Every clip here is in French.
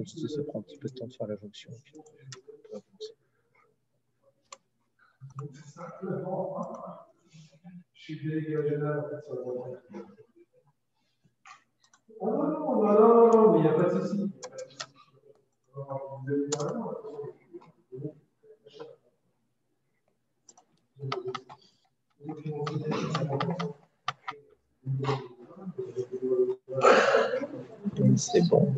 Comme ça prend un petit peu de temps de faire la jonction. Je suis délégué régional, en fait, sur la voie. Oh non, mais il n'y a pas de souci. C'est bon.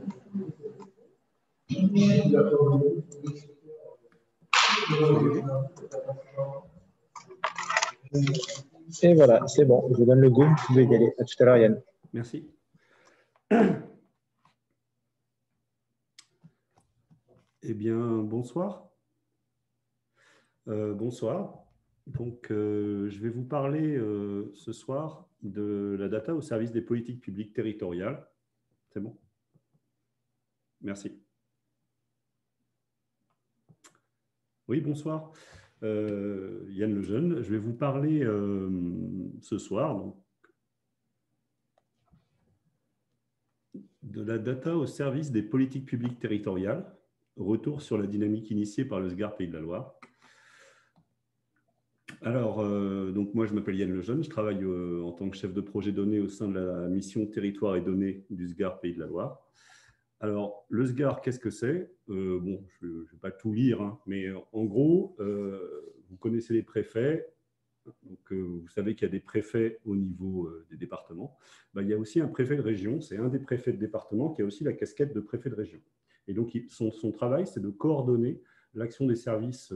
Et voilà, c'est bon. Je vous donne le go. Vous pouvez y aller. À tout à l'heure, Yann. Merci. Eh bien, bonsoir. Bonsoir. Donc, je vais vous parler ce soir de la data au service des politiques publiques territoriales. C'est bon? Merci. Oui, bonsoir. Yann Lejeune. Je vais vous parler ce soir donc, de la data au service des politiques publiques territoriales. Retour sur la dynamique initiée par le SGAR Pays de la Loire. Alors, donc moi, je m'appelle Yann Lejeune. Je travaille en tant que chef de projet données au sein de la mission Territoire et données du SGAR Pays de la Loire. Alors, le SGAR, qu'est-ce que c'est? Bon, je ne vais pas tout lire, hein, mais en gros, vous connaissez les préfets. Donc, vous savez qu'il y a des préfets au niveau des départements. Ben, il y a aussi un préfet de région. C'est un des préfets de département qui a aussi la casquette de préfet de région. Et donc, son travail, c'est de coordonner l'action des services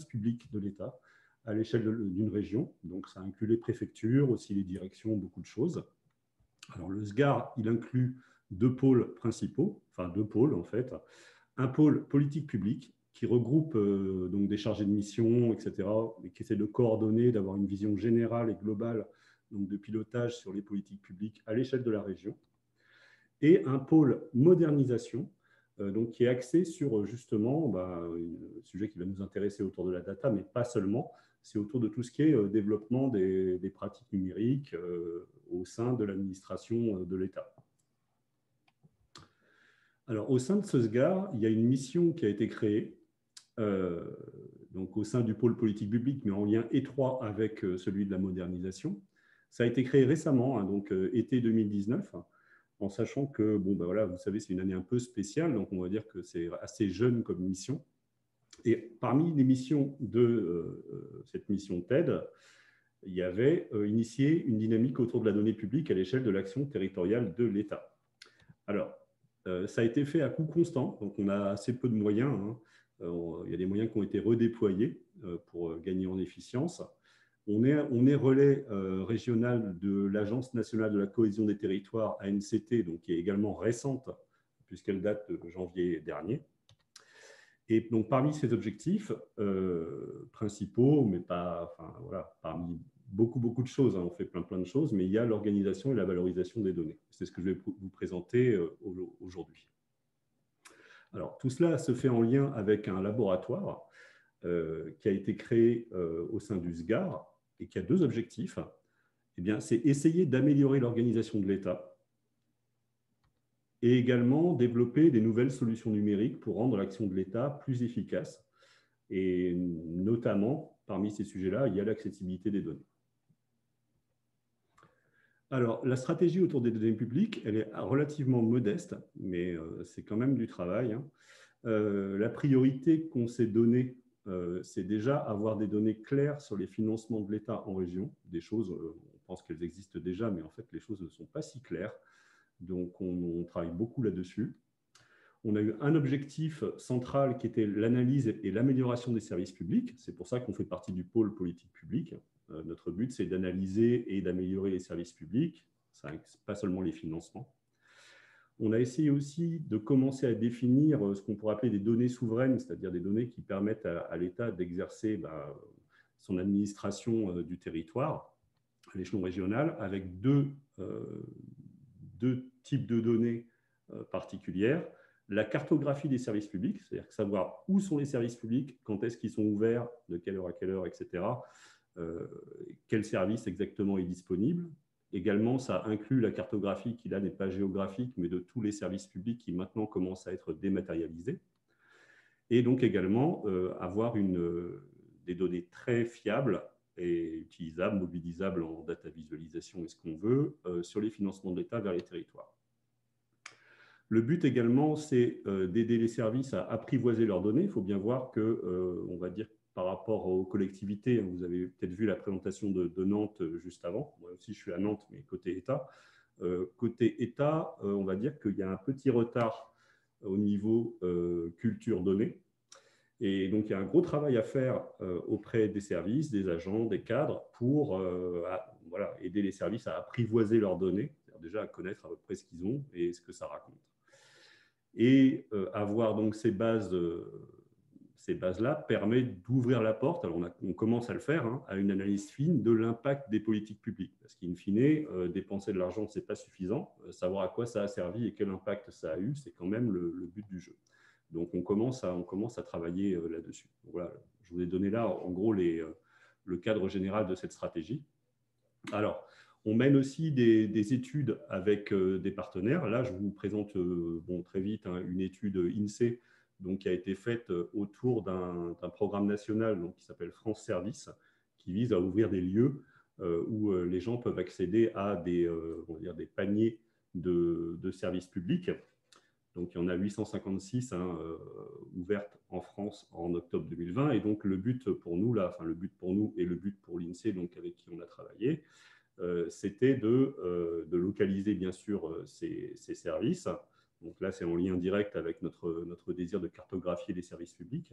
publics de l'État à l'échelle d'une région. Donc, ça inclut les préfectures, aussi les directions, beaucoup de choses. Alors, le SGAR, il inclut deux pôles principaux, enfin deux pôles en fait. Un pôle politique publique qui regroupe donc des chargés de mission, etc., et qui essaie de coordonner, d'avoir une vision générale et globale donc de pilotage sur les politiques publiques à l'échelle de la région. Et un pôle modernisation, donc qui est axé sur justement un sujet qui va nous intéresser autour de la data, mais pas seulement, c'est autour de tout ce qui est développement des pratiques numériques au sein de l'administration de l'État. Alors, au sein de ce SGAR, il y a une mission qui a été créée, donc au sein du pôle politique publique, mais en lien étroit avec celui de la modernisation. Ça a été créé récemment, hein, donc été 2019, en sachant que, bon, ben voilà, vous savez, c'est une année un peu spéciale, donc on va dire que c'est assez jeune comme mission. Et parmi les missions de cette mission TED, il y avait initié une dynamique autour de la donnée publique à l'échelle de l'action territoriale de l'État. Alors, ça a été fait à coût constant, donc on a assez peu de moyens. Hein. Il y a des moyens qui ont été redéployés pour gagner en efficience. On est relais régional de l'Agence nationale de la cohésion des territoires, ANCT, donc qui est également récente, puisqu'elle date de janvier dernier. Et donc, parmi ces objectifs principaux, mais pas, enfin, voilà, parmi beaucoup de choses, hein, on fait plein de choses, mais il y a l'organisation et la valorisation des données. C'est ce que je vais vous présenter aujourd'hui. Alors, tout cela se fait en lien avec un laboratoire qui a été créé au sein du SGAR et qui a deux objectifs. Eh bien, c'est essayer d'améliorer l'organisation de l'État et également développer des nouvelles solutions numériques pour rendre l'action de l'État plus efficace. Et notamment, parmi ces sujets-là, il y a l'accessibilité des données. Alors, la stratégie autour des données publiques, elle est relativement modeste, mais c'est quand même du travail. Hein. La priorité qu'on s'est donnée, c'est déjà avoir des données claires sur les financements de l'État en région. Des choses, on pense qu'elles existent déjà, mais en fait, les choses ne sont pas si claires. Donc, on travaille beaucoup là-dessus. On a eu un objectif central qui était l'analyse et l'amélioration des services publics. C'est pour ça qu'on fait partie du pôle politique publique. Notre but, c'est d'analyser et d'améliorer les services publics, pas seulement les financements. On a essayé aussi de commencer à définir ce qu'on pourrait appeler des données souveraines, c'est-à-dire des données qui permettent à l'État d'exercer son administration du territoire à l'échelon régional, avec deux types de données particulières. La cartographie des services publics, c'est-à-dire savoir où sont les services publics, quand est-ce qu'ils sont ouverts, de quelle heure à quelle heure, etc. Quel service exactement est disponible. Également, ça inclut la cartographie qui, là, n'est pas géographique, mais de tous les services publics qui maintenant commencent à être dématérialisés. Et donc également, avoir des données très fiables et utilisables, mobilisables en data visualisation et ce qu'on veut, sur les financements de l'État vers les territoires. Le but également, c'est d'aider les services à apprivoiser leurs données. Il faut bien voir que, on va dire, par rapport aux collectivités, vous avez peut-être vu la présentation de Nantes juste avant. Moi aussi, je suis à Nantes, mais côté État. Côté État, on va dire qu'il y a un petit retard au niveau culture donnée. Et donc, il y a un gros travail à faire auprès des services, des agents, des cadres pour voilà, aider les services à apprivoiser leurs données, déjà à connaître à peu près ce qu'ils ont et ce que ça raconte. Et avoir donc ces bases-là permet d'ouvrir la porte, alors on commence à le faire, hein, à une analyse fine de l'impact des politiques publiques. Parce qu'in fine, dépenser de l'argent, ce n'est pas suffisant. Savoir à quoi ça a servi et quel impact ça a eu, c'est quand même le but du jeu. Donc, on commence à travailler là-dessus. Voilà, je vous ai donné là, en gros, le cadre général de cette stratégie. Alors, on mène aussi des études avec des partenaires. Là, je vous présente très vite une étude INSEE donc, qui a été faite autour d'un programme national donc, qui s'appelle France Service, qui vise à ouvrir des lieux où les gens peuvent accéder à des paniers de services publics. Donc, il y en a 856 ouvertes en France en octobre 2020. Et donc, le but pour nous, là, enfin, le but pour nous et le but pour l'INSEE, donc avec qui on a travaillé, c'était de localiser, bien sûr, ces services. Donc là, c'est en lien direct avec notre désir de cartographier les services publics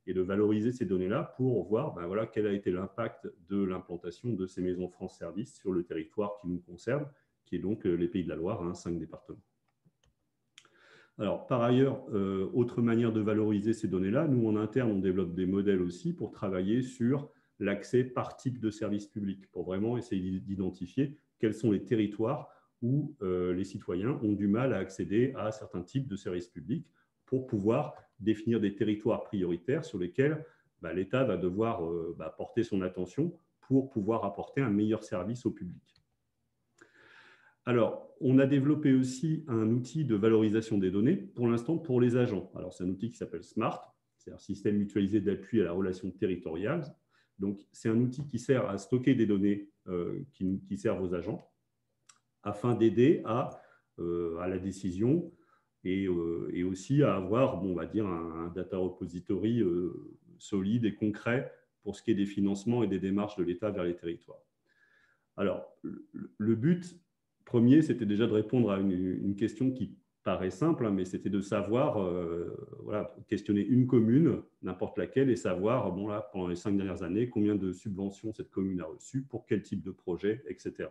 et de valoriser ces données-là pour voir voilà, quel a été l'impact de l'implantation de ces maisons France Service sur le territoire qui nous concerne, qui est donc les Pays de la Loire, 5 départements. Alors, par ailleurs, autre manière de valoriser ces données-là, nous, en interne, on développe des modèles aussi pour travailler sur l'accès par type de service public, pour vraiment essayer d'identifier quels sont les territoires où les citoyens ont du mal à accéder à certains types de services publics pour pouvoir définir des territoires prioritaires sur lesquels l'État va devoir porter son attention pour pouvoir apporter un meilleur service au public. Alors, on a développé aussi un outil de valorisation des données, pour l'instant pour les agents. Alors, c'est un outil qui s'appelle SMART, c'est un système mutualisé d'appui à la relation territoriale. Donc, c'est un outil qui sert à stocker des données qui servent aux agents afin d'aider à la décision et aussi à avoir, on va dire, un data repository solide et concret pour ce qui est des financements et des démarches de l'État vers les territoires. Alors, le but premier, c'était déjà de répondre à une question qui paraît simple, mais c'était de savoir, voilà, questionner une commune, n'importe laquelle, et savoir, bon là, pendant les 5 dernières années, combien de subventions cette commune a reçues, pour quel type de projet, etc.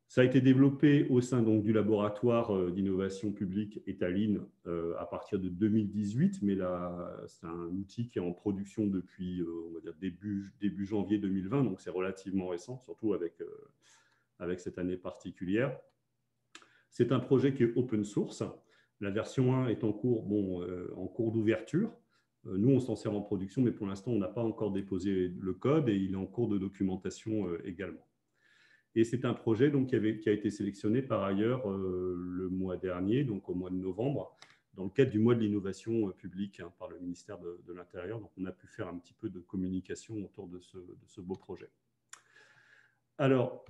Ça a été développé au sein donc, du laboratoire d'innovation publique Étaline à partir de 2018, mais là, c'est un outil qui est en production depuis, on va dire, début janvier 2020, donc c'est relativement récent, surtout avec cette année particulière. C'est un projet qui est open source. La version 1 est en cours, en cours d'ouverture. Nous, on s'en sert en production, mais pour l'instant, on n'a pas encore déposé le code et il est en cours de documentation également. Et c'est un projet donc, qui a été sélectionné par ailleurs le mois dernier, donc au mois de novembre, dans le cadre du mois de l'innovation publique par le ministère de l'Intérieur. Donc, on a pu faire un petit peu de communication autour de ce beau projet. Alors,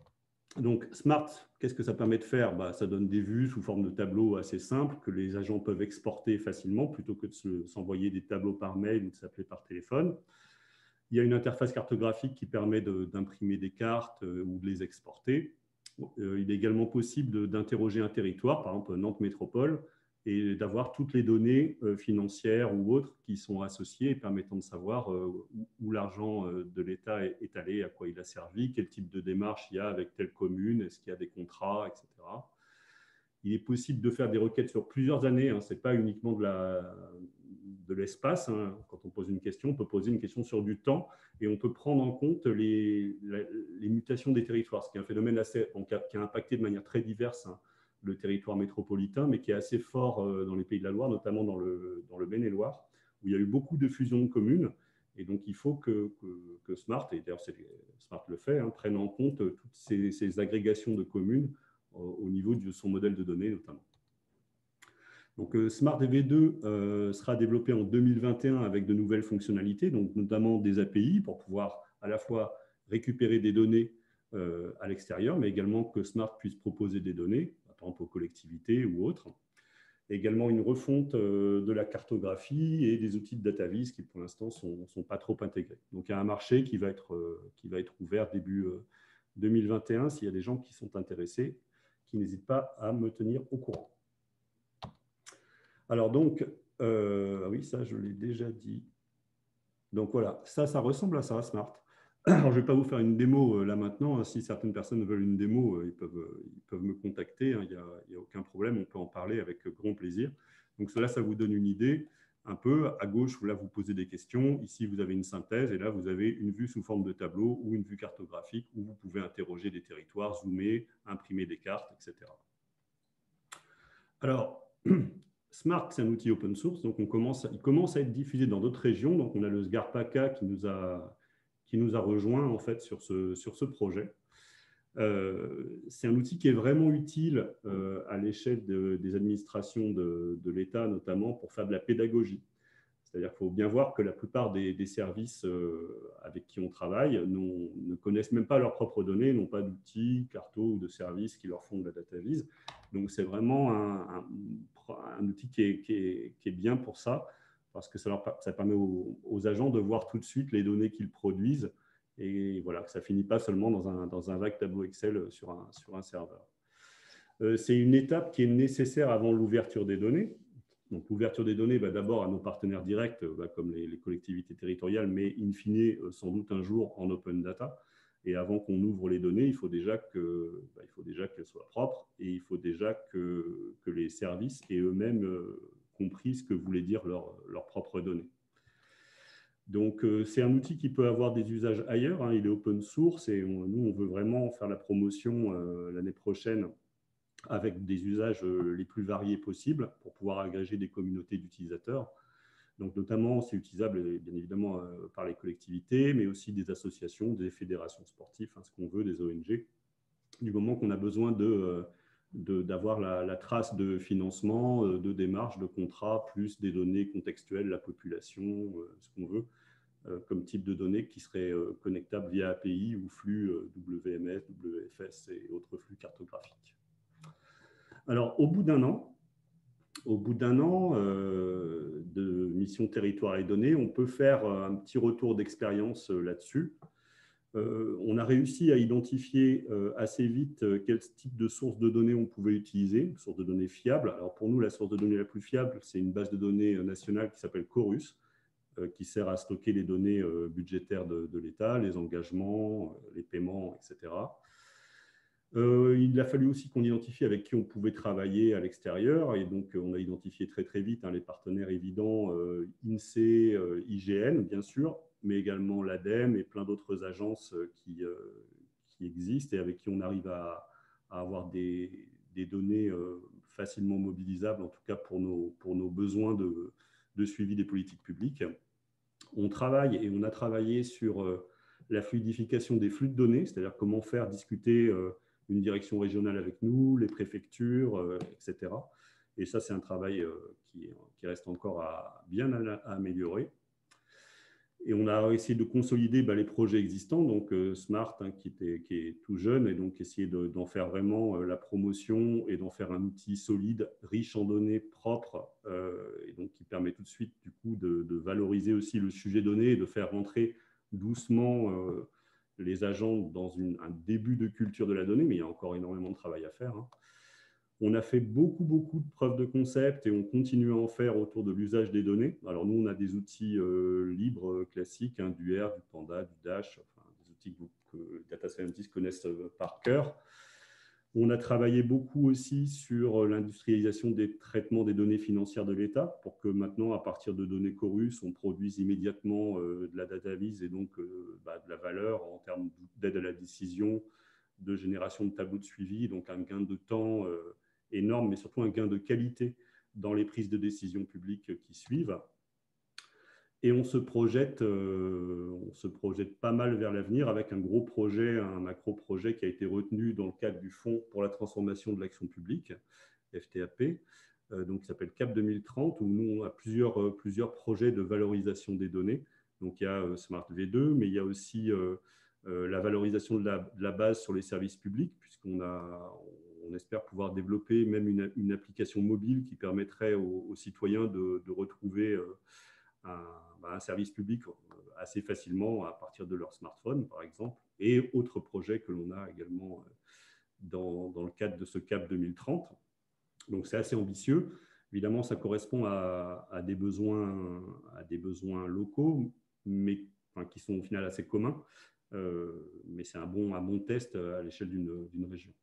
donc, SMART, qu'est-ce que ça permet de faire? Ça donne des vues sous forme de tableaux assez simples que les agents peuvent exporter facilement plutôt que de s'envoyer des tableaux par mail ou de s'appeler par téléphone. Il y a une interface cartographique qui permet d'imprimer des cartes ou de les exporter. Il est également possible d'interroger un territoire, par exemple Nantes Métropole, et d'avoir toutes les données financières ou autres qui sont associées et permettant de savoir où l'argent de l'État est allé, à quoi il a servi, quel type de démarche il y a avec telle commune, est-ce qu'il y a des contrats, etc. Il est possible de faire des requêtes sur plusieurs années, ce n'est pas uniquement de l'espace. Quand on pose une question, on peut poser une question sur du temps et on peut prendre en compte les mutations des territoires, ce qui est un phénomène qui a impacté de manière très diverse le territoire métropolitain, mais qui est assez fort dans les Pays de la Loire, notamment dans le Maine-et-Loire, où il y a eu beaucoup de fusions de communes Et donc, il faut que Smart, et d'ailleurs Smart le fait, prenne en compte toutes ces agrégations de communes au niveau de son modèle de données notamment. Donc, Smart DV2 sera développé en 2021 avec de nouvelles fonctionnalités, donc notamment des API pour pouvoir à la fois récupérer des données à l'extérieur, mais également que Smart puisse proposer des données, par exemple aux collectivités ou autres. Également une refonte de la cartographie et des outils de data vis qui pour l'instant ne sont pas trop intégrés. Donc il y a un marché qui va être ouvert début 2021 s'il y a des gens qui sont intéressés, qui n'hésitent pas à me tenir au courant. Alors donc, oui, ça je l'ai déjà dit. Donc voilà, ça ressemble à ça, Smart. Alors, je ne vais pas vous faire une démo là maintenant. Si certaines personnes veulent une démo, ils peuvent me contacter. Il n'y a aucun problème, on peut en parler avec grand plaisir. Donc cela, ça vous donne une idée un peu. À gauche, là, vous posez des questions. Ici, vous avez une synthèse. Et là, vous avez une vue sous forme de tableau ou une vue cartographique où vous pouvez interroger des territoires, zoomer, imprimer des cartes, etc. Alors, Smart, c'est un outil open source. Donc, il commence à être diffusé dans d'autres régions. Donc, on a le SGARPACA qui nous a rejoint en fait sur ce projet. C'est un outil qui est vraiment utile à l'échelle des administrations de l'État, notamment pour faire de la pédagogie. C'est-à-dire qu'il faut bien voir que la plupart des services avec qui on travaille ne connaissent même pas leurs propres données, n'ont pas d'outils, carto ou de services qui leur font de la data vis. Donc, c'est vraiment un outil qui est bien pour ça, parce que ça permet aux agents de voir tout de suite les données qu'ils produisent et voilà, que ça ne finit pas seulement dans un vague tableau Excel sur un serveur. C'est une étape qui est nécessaire avant l'ouverture des données. Donc, l'ouverture des données, d'abord à nos partenaires directs, comme les collectivités territoriales, mais in fine, sans doute un jour en open data. Et avant qu'on ouvre les données, il faut déjà qu'elles soient propres et il faut déjà que les services aient eux-mêmes compris ce que voulaient dire leurs propres données. Donc, c'est un outil qui peut avoir des usages ailleurs. Il est open source et nous, on veut vraiment faire la promotion l'année prochaine avec des usages les plus variés possibles pour pouvoir agréger des communautés d'utilisateurs. Donc, notamment, c'est utilisable bien évidemment par les collectivités, mais aussi des associations, des fédérations sportives, ce qu'on veut, des ONG, du moment qu'on a besoin d'avoir la trace de financement, de démarche, de contrat, plus des données contextuelles, la population, ce qu'on veut, comme type de données qui seraient connectables via API ou flux WMS, WFS et autres flux cartographiques. Alors, au bout d'un an de mission territoire et données, on peut faire un petit retour d'expérience là-dessus. On a réussi à identifier assez vite quel type de source de données on pouvait utiliser, une source de données fiable. Alors pour nous, la source de données la plus fiable, c'est une base de données nationale qui s'appelle Chorus, qui sert à stocker les données budgétaires de l'État, les engagements, les paiements, etc. Il a fallu aussi qu'on identifie avec qui on pouvait travailler à l'extérieur. Et donc, on a identifié très, très vite les partenaires évidents, INSEE, IGN, bien sûr, mais également l'ADEME et plein d'autres agences qui existent et avec qui on arrive à avoir des données facilement mobilisables, en tout cas pour nos besoins de suivi des politiques publiques. On travaille et on a travaillé sur la fluidification des flux de données, c'est-à-dire comment faire discuter une direction régionale avec nous, les préfectures, etc. Et ça, c'est un travail qui reste encore bien à améliorer. Et on a essayé de consolider les projets existants, donc Smart, qui est tout jeune, et donc essayer d'en faire vraiment la promotion et d'en faire un outil solide, riche en données propres, et donc qui permet tout de suite du coup de valoriser aussi le sujet donné et de faire rentrer doucement les agents dans un début de culture de la donnée, mais il y a encore énormément de travail à faire. On a fait beaucoup de preuves de concept et on continue à en faire autour de l'usage des données. Alors nous, on a des outils libres classiques, du R, du Panda, du Dash, des outils que les data scientists connaissent par cœur. On a travaillé beaucoup aussi sur l'industrialisation des traitements des données financières de l'État pour que maintenant, à partir de données Chorus, on produise immédiatement de la data vis et donc de la valeur en termes d'aide à la décision, de génération de tableaux de suivi, donc un gain de temps énorme, mais surtout un gain de qualité dans les prises de décision publiques qui suivent. Et on se projette pas mal vers l'avenir avec un gros projet, un macro-projet qui a été retenu dans le cadre du Fonds pour la transformation de l'action publique, FTAP, donc qui s'appelle CAP 2030, où nous, on a plusieurs projets de valorisation des données. Donc, il y a Smart V2, mais il y a aussi la valorisation de la base sur les services publics, puisqu'on espère pouvoir développer même une application mobile qui permettrait aux citoyens de retrouver un service public assez facilement à partir de leur smartphone, par exemple, et autres projets que l'on a également dans le cadre de ce CAP 2030. Donc, c'est assez ambitieux. Évidemment, ça correspond à des besoins locaux, mais qui sont au final assez communs. Mais c'est un bon test à l'échelle d'une région.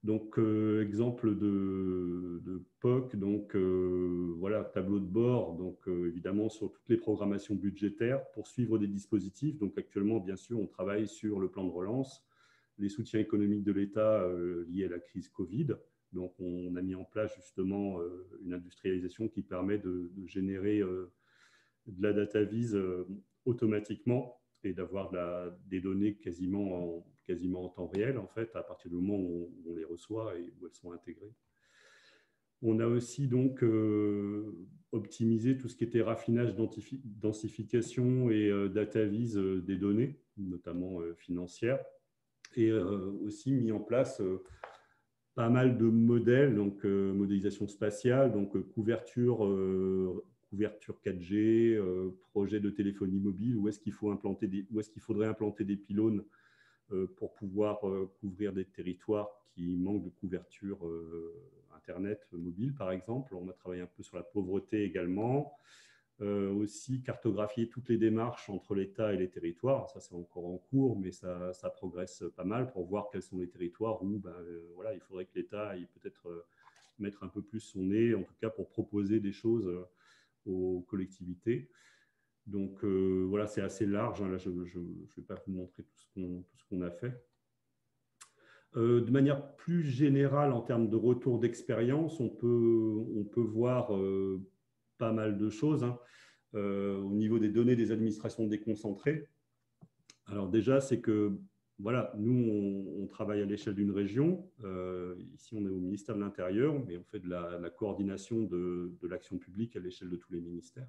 Donc, exemple de POC, donc voilà, tableau de bord, donc évidemment sur toutes les programmations budgétaires pour suivre des dispositifs. Donc, actuellement, bien sûr, on travaille sur le plan de relance, les soutiens économiques de l'État liés à la crise Covid. Donc, on a mis en place justement une industrialisation qui permet de générer de la data vise automatiquement et d'avoir des données quasiment en temps réel, en fait, à partir du moment où on les reçoit et où elles sont intégrées. On a aussi donc optimisé tout ce qui était raffinage, densification et data vise des données, notamment financières, et aussi mis en place pas mal de modèles, donc modélisation spatiale, donc couverture 4G, projet de téléphonie mobile, où est-ce qu'il faudrait implanter des pylônes pour pouvoir couvrir des territoires qui manquent de couverture Internet mobile, par exemple. On a travaillé un peu sur la pauvreté également. Aussi cartographier toutes les démarches entre l'État et les territoires. Ça, c'est encore en cours, mais ça progresse pas mal pour voir quels sont les territoires où voilà, il faudrait que l'État aille peut-être mettre un peu plus son nez, en tout cas pour proposer des choses aux collectivités. Donc voilà, c'est assez large. Là, je ne vais pas vous montrer tout ce qu'on a fait. De manière plus générale, en termes de retour d'expérience, on peut voir pas mal de choses au niveau des données des administrations déconcentrées. Alors déjà, c'est que voilà, nous, on travaille à l'échelle d'une région. Ici, on est au ministère de l'Intérieur, mais on fait de la coordination de l'action publique à l'échelle de tous les ministères.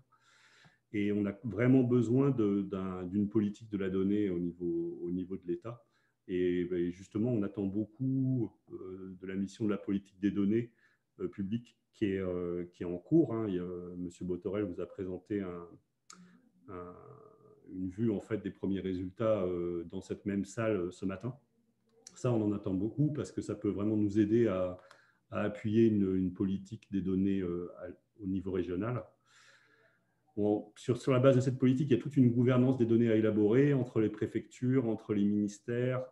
Et on a vraiment besoin d'une politique de la donnée au niveau de l'État. Et justement, on attend beaucoup de la mission de la politique des données publiques qui est en cours. M. Botorel vous a présenté une vue en fait, des premiers résultats dans cette même salle ce matin. Ça, on en attend beaucoup parce que ça peut vraiment nous aider à appuyer une politique des données au niveau régional. Bon, sur la base de cette politique, il y a toute une gouvernance des données à élaborer entre les préfectures, entre les ministères,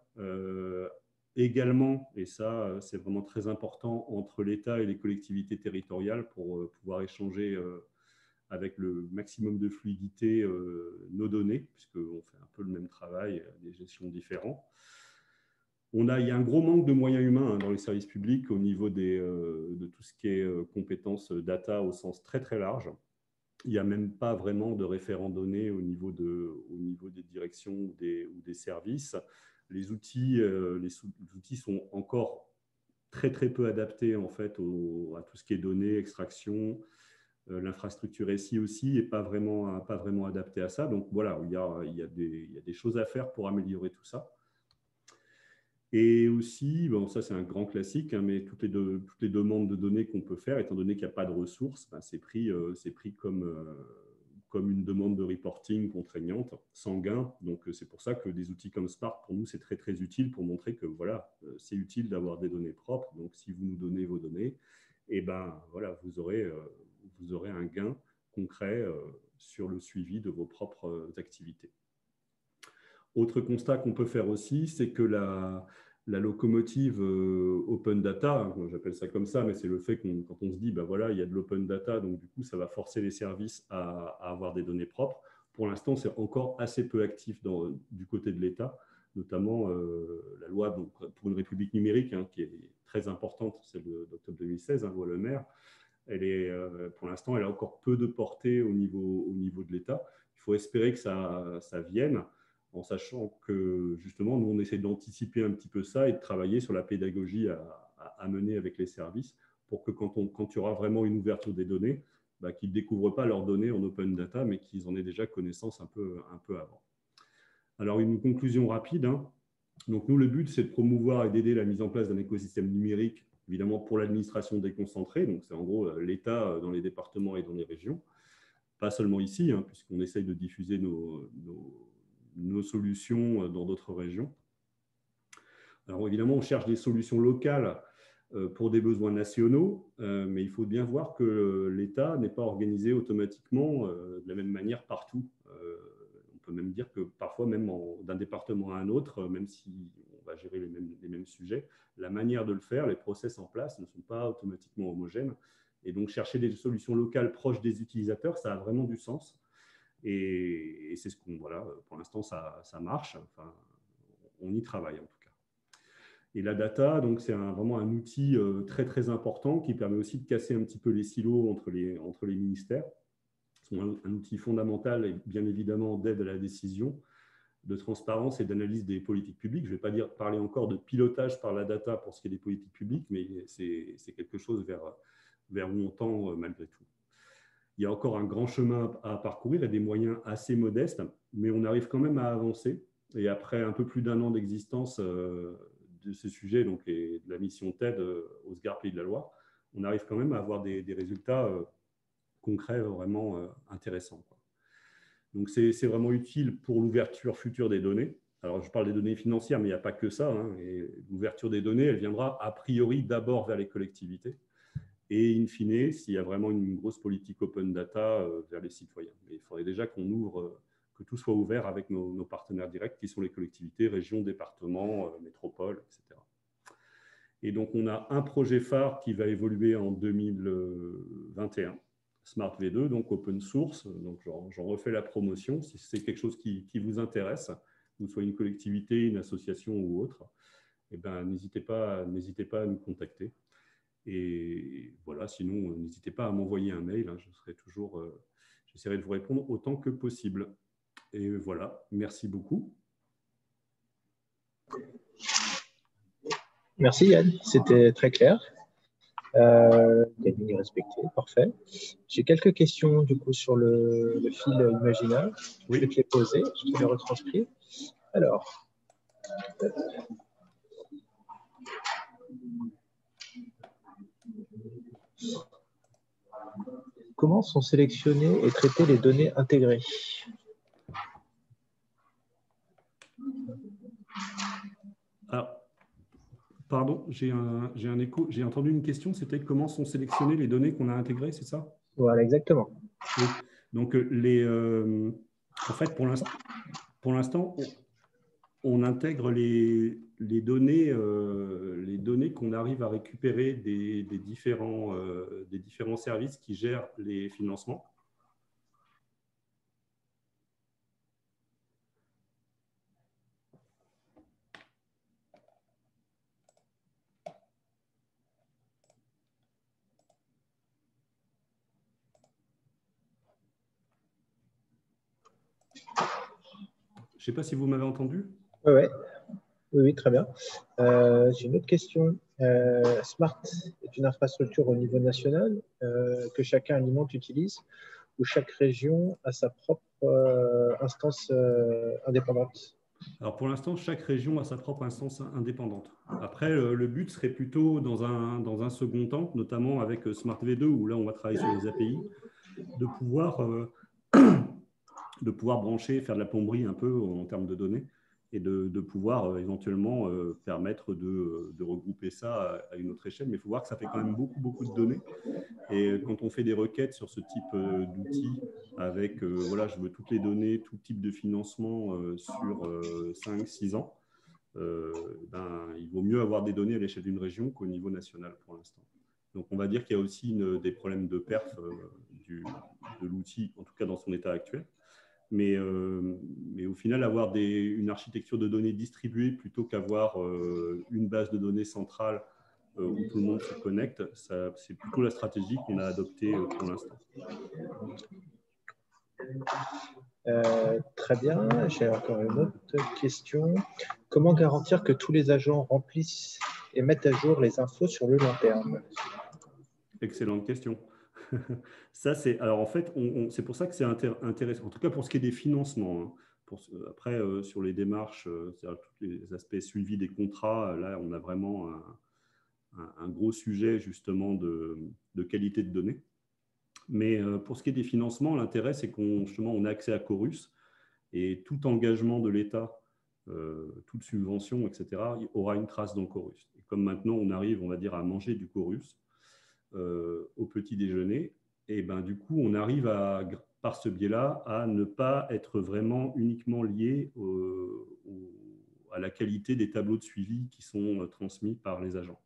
également, et ça c'est vraiment très important, entre l'État et les collectivités territoriales pour pouvoir échanger avec le maximum de fluidité nos données, puisqu'on fait un peu le même travail, des gestions différentes. Il y a un gros manque de moyens humains dans les services publics au niveau de tout ce qui est compétences data au sens très très large. Il n'y a même pas vraiment de référents données au niveau des directions ou des services. Les outils sont encore très, très peu adaptés en fait, à tout ce qui est données, extraction. L'infrastructure SI aussi n'est pas vraiment adaptée à ça. Donc voilà, il y a des choses à faire pour améliorer tout ça. Et aussi, bon, ça c'est un grand classique, mais toutes les demandes de données qu'on peut faire, étant donné qu'il n'y a pas de ressources, c'est pris comme une demande de reporting contraignante, sans gain. Donc c'est pour ça que des outils comme Spark, pour nous, c'est très très utile pour montrer que voilà, c'est utile d'avoir des données propres. Donc si vous nous donnez vos données, et voilà, vous aurez un gain concret sur le suivi de vos propres activités. Autre constat qu'on peut faire aussi, c'est que la locomotive open data, j'appelle ça comme ça, mais c'est le fait que quand on se dit, voilà, il y a de l'open data, donc du coup, ça va forcer les services à avoir des données propres. Pour l'instant, c'est encore assez peu actif du côté de l'État, notamment la loi pour une république numérique, qui est très importante, celle d'octobre 2016, loi Le Maire, pour l'instant, elle a encore peu de portée au niveau de l'État. Il faut espérer que ça vienne, en sachant que justement, nous, on essaie d'anticiper un petit peu ça et de travailler sur la pédagogie à mener avec les services pour que quand il y aura vraiment une ouverture des données, qu'ils ne découvrent pas leurs données en open data, mais qu'ils en aient déjà connaissance un peu avant. Alors, une conclusion rapide. Donc, nous, le but, c'est de promouvoir et d'aider la mise en place d'un écosystème numérique, évidemment, pour l'administration déconcentrée. Donc, c'est en gros l'État dans les départements et dans les régions. Pas seulement ici, puisqu'on essaye de diffuser nos solutions dans d'autres régions. Alors, évidemment, on cherche des solutions locales pour des besoins nationaux, mais il faut bien voir que l'État n'est pas organisé automatiquement de la même manière partout. On peut même dire que parfois, même d'un département à un autre, même si on va gérer les mêmes sujets, la manière de le faire, les process en place ne sont pas automatiquement homogènes. Et donc, chercher des solutions locales proches des utilisateurs, ça a vraiment du sens. Et c'est ce qu'on, voilà, pour l'instant, ça marche. Enfin, on y travaille en tout cas. Et la data, donc, c'est vraiment un outil très, très important qui permet aussi de casser un petit peu les silos entre les ministères. C'est un outil fondamental et bien évidemment d'aide à la décision, de transparence et d'analyse des politiques publiques. Je ne vais pas parler encore de pilotage par la data pour ce qui est des politiques publiques, mais c'est quelque chose vers où on tend malgré tout. Il y a encore un grand chemin à parcourir, il y a des moyens assez modestes, mais on arrive quand même à avancer. Et après un peu plus d'un an d'existence de ce sujet, donc de la mission TED au SGAR Pays de la Loire, on arrive quand même à avoir des résultats concrets vraiment intéressants. Donc, c'est vraiment utile pour l'ouverture future des données. Alors, je parle des données financières, mais il n'y a pas que ça. L'ouverture des données, elle viendra a priori d'abord vers les collectivités et in fine, s'il y a vraiment une grosse politique open data, vers les citoyens. Mais il faudrait déjà qu'on ouvre, que tout soit ouvert avec nos partenaires directs qui sont les collectivités, régions, départements, métropoles, etc. Et donc, on a un projet phare qui va évoluer en 2021. Smart V2, donc open source, donc j'en refais la promotion. Si c'est quelque chose qui vous intéresse, que vous soyez une collectivité, une association ou autre, eh ben, n'hésitez pas à nous contacter. Et voilà, sinon, n'hésitez pas à m'envoyer un mail, je serai toujours, j'essaierai de vous répondre autant que possible. Et voilà, merci beaucoup. Merci Yann, c'était très clair. Ligne respectée, parfait. J'ai quelques questions du coup sur le fil imaginaire. Oui. Je vais te les poser, je te les retranscrire. Alors, comment sont sélectionnées et traitées les données intégrées? Alors, pardon, j'ai un écho. J'ai entendu une question, c'était comment sont sélectionnées les données qu'on a intégrées, c'est ça? Voilà, exactement. Oui. Donc, en fait, pour l'instant, on intègre les données qu'on arrive à récupérer des différents services qui gèrent les financements. Je ne sais pas si vous m'avez entendu. Oui, très bien. J'ai une autre question. Smart est une infrastructure au niveau national que chacun alimente, utilise, ou chaque région a sa propre instance indépendante? Alors pour l'instant, chaque région a sa propre instance indépendante. Après, le but serait plutôt dans un second temps, notamment avec Smart V2, où là on va travailler sur les API, de pouvoir brancher, faire de la plomberie un peu en termes de données, et de pouvoir éventuellement permettre de regrouper ça à une autre échelle. Mais il faut voir que ça fait quand même beaucoup de données. Et quand on fait des requêtes sur ce type d'outils, avec, voilà, je veux toutes les données, tout type de financement sur 5-6 ans, il vaut mieux avoir des données à l'échelle d'une région qu'au niveau national pour l'instant. Donc, on va dire qu'il y a aussi des problèmes de perf de l'outil, en tout cas dans son état actuel. Mais au final, avoir une architecture de données distribuée plutôt qu'avoir une base de données centrale où tout le monde se connecte. C'est plutôt la stratégie qu'on a adoptée pour l'instant. Très bien, j'ai encore une autre question. Comment garantir que tous les agents remplissent et mettent à jour les infos sur le long terme? Excellente question. Ça, alors en fait, c'est pour ça que c'est intéressant, en tout cas pour ce qui est des financements. Hein. Après, sur les démarches, c'est-à-dire tous les aspects suivis des contrats, là, on a vraiment un gros sujet justement de qualité de données. Mais pour ce qui est des financements, l'intérêt, c'est on a accès à Chorus et tout engagement de l'État, toute subvention, etc., aura une trace dans Chorus. Et comme maintenant, on arrive, on va dire, à manger du Chorus au petit déjeuner, et ben, du coup, on arrive par ce biais-là à ne pas être vraiment uniquement lié à la qualité des tableaux de suivi qui sont transmis par les agents.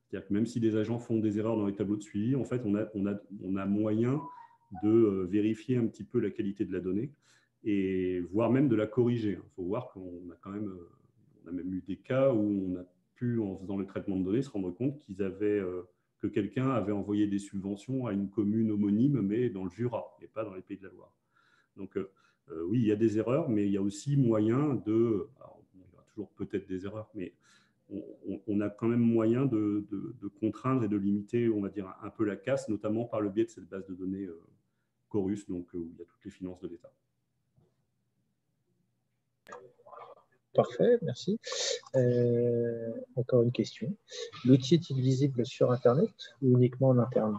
C'est-à-dire que même si des agents font des erreurs dans les tableaux de suivi, en fait, on a moyen de vérifier un petit peu la qualité de la donnée et voire même de la corriger. Il faut voir qu'on a quand même, on a même eu des cas où on a pu, en faisant le traitement de données, se rendre compte que quelqu'un avait envoyé des subventions à une commune homonyme, mais dans le Jura et pas dans les Pays de la Loire. Donc, oui, il y a des erreurs, mais il y a aussi moyen de... Alors, il y aura toujours peut-être des erreurs, mais on a quand même moyen de contraindre et de limiter, on va dire, un peu la casse, notamment par le biais de cette base de données Chorus, donc où il y a toutes les finances de l'État. Parfait, merci. Encore une question. L'outil est-il visible sur Internet ou uniquement en interne?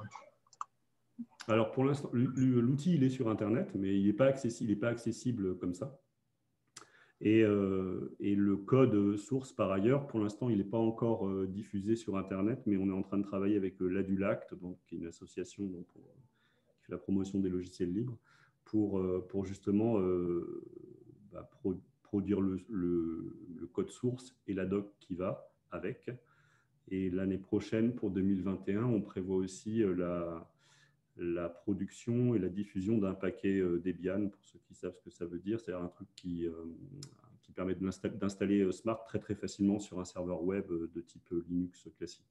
Alors, pour l'instant, l'outil, il est sur Internet, mais il n'est pas accessible comme ça. Et le code source, par ailleurs, pour l'instant, il n'est pas encore diffusé sur Internet, mais on est en train de travailler avec l'Adulact, qui est une association qui fait la promotion des logiciels libres, pour justement produire le code source et la doc qui va avec. Et l'année prochaine, pour 2021, on prévoit aussi la production et la diffusion d'un paquet Debian, pour ceux qui savent ce que ça veut dire, c'est-à-dire un truc qui permet d'installer Smart très très facilement sur un serveur web de type Linux classique.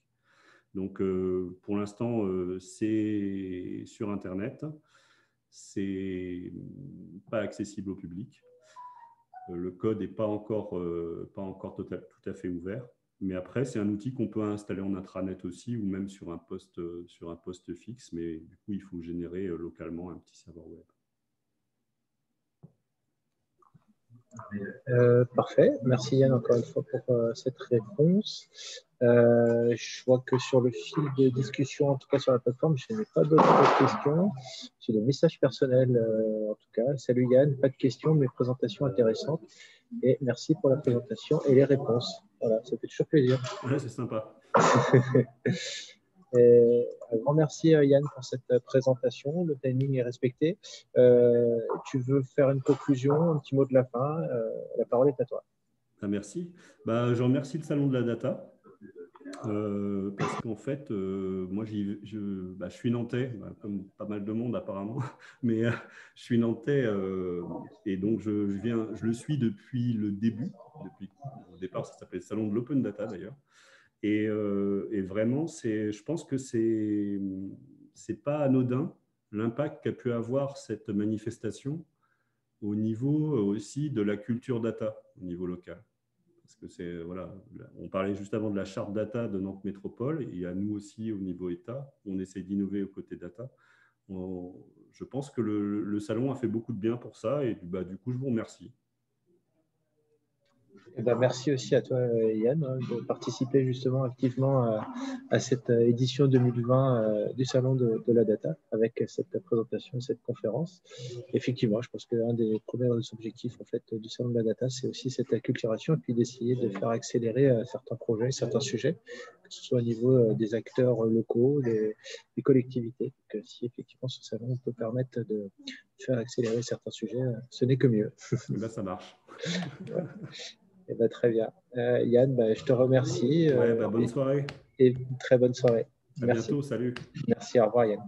Donc pour l'instant, c'est sur Internet, c'est pas accessible au public. Le code n'est pas encore tout à fait ouvert. Mais après, c'est un outil qu'on peut installer en intranet aussi ou même sur un poste fixe. Mais du coup, il faut générer localement un petit serveur web. Parfait. Merci Yann encore une fois pour cette réponse. Je vois que sur le fil de discussion, en tout cas sur la plateforme, je n'ai pas d'autres questions. J'ai des messages personnels en tout cas. Salut Yann, pas de questions, mais présentation intéressante. Et merci pour la présentation et les réponses. Voilà, ça fait toujours plaisir. Ouais, c'est sympa. Un grand merci Yann pour cette présentation. Le timing est respecté. Tu veux faire une conclusion, un petit mot de la fin? La parole est à toi. Merci. Je remercie le Salon de la Data. Parce qu'en fait, moi, je suis nantais, comme pas mal de monde apparemment, mais je suis nantais et donc je le suis depuis le début. Au départ, ça s'appelait le Salon de l'Open Data d'ailleurs. Et vraiment, je pense que c'est pas anodin l'impact qu'a pu avoir cette manifestation au niveau aussi de la culture data au niveau local. Parce que voilà, on parlait juste avant de la charte data de Nantes Métropole et à nous aussi au niveau État, on essaie d'innover au côté data. Je pense que le salon a fait beaucoup de bien pour ça et du coup, je vous remercie. Merci aussi à toi Yann de participer justement activement à cette édition 2020 du Salon de la Data avec cette présentation, cette conférence. Effectivement, je pense qu'un des premiers objectifs en fait, du Salon de la Data, c'est aussi cette acculturation et puis d'essayer de faire accélérer certains projets, certains sujets, que ce soit au niveau des acteurs locaux, des collectivités. Donc, si effectivement ce salon peut permettre de faire accélérer certains sujets, ce n'est que mieux. Ça marche. Ouais. Très bien. Yann, je te remercie. Bonne soirée. Et une très bonne soirée. À bientôt, salut. Merci, au revoir Yann.